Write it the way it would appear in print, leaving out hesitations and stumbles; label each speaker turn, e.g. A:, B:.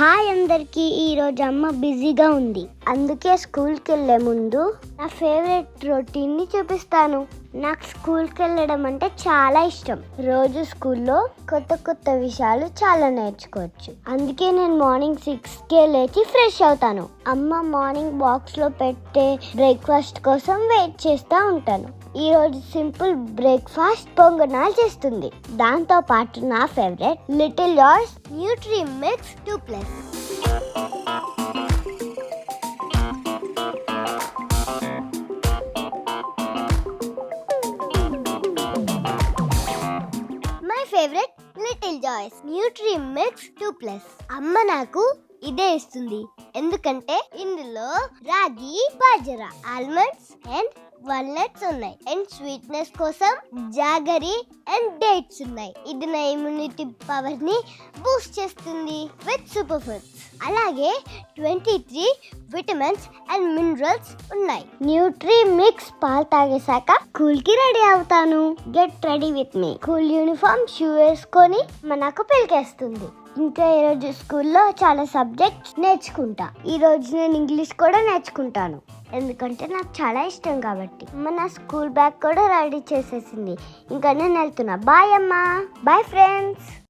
A: Hi అందరికి. ఈరోజు అమ్మ బిజీగా ఉంది, అందుకే స్కూల్కి వెళ్ళే ముందు నా ఫేవరెట్ రొటీన్ ని చూపిస్తాను. నాకు స్కూల్కి వెళ్ళడం అంటే చాలా ఇష్టం. రోజు స్కూల్లో కొత్త కొత్త విషయాలు చాలా నేర్చుకోవచ్చు. అందుకే నేను మార్నింగ్ 6కే లేచి ఫ్రెష్ అవుతాను. అమ్మ మార్నింగ్ బాక్స్ లో పెట్టే బ్రేక్ఫాస్ట్ కోసం వెయిట్ చేస్తూ ఉంటాను. ఈ రోజు సింపుల్ బ్రేక్ఫాస్ట్ పొంగనాలు చేస్తుంది. దాంతో పాటు నా favourite Little Joys Nutri Mix 2+. My favourite Little Joys Nutri Mix 2+. అమ్మ నాకు ఇదే ఇస్తుంది, ఎందుకంటే ఇందులో ragi, bajra, almonds and walnuts ఉన్నాయి. అండ్ స్వీట్నెస్ కోసం జాగరీ అండ్ డేట్స్ ఉన్నాయి. ఇది నా ఇమ్యూనిటీ పవర్ ని బూస్ట్ చేస్తుంది విత్ సూపర్ ఫుడ్స్. అలాగే 23 విటమిన్స్ అండ్ మినరల్స్ ఉన్నాయి. న్యూట్రీ మిక్స్ పాలు తాగేశాక స్కూల్ కి రెడీ అవుతాను. Get ready with me. School uniform, shoe వేసుకొని మనకు పిలికేస్తుంది. ఇంకా ఈరోజు స్కూల్లో చాలా సబ్జెక్ట్స్ నేర్చుకుంటా. ఈ రోజు నేను ఇంగ్లీష్ కూడా నేర్చుకుంటాను, ఎందుకంటే నాకు చాలా ఇష్టం కాబట్టి. అమ్మ నా స్కూల్ బ్యాగ్ కూడా రెడీ చేసేసింది. ఇంకా నేను వెళ్తున్నా. బాయ్ అమ్మా. Bye friends.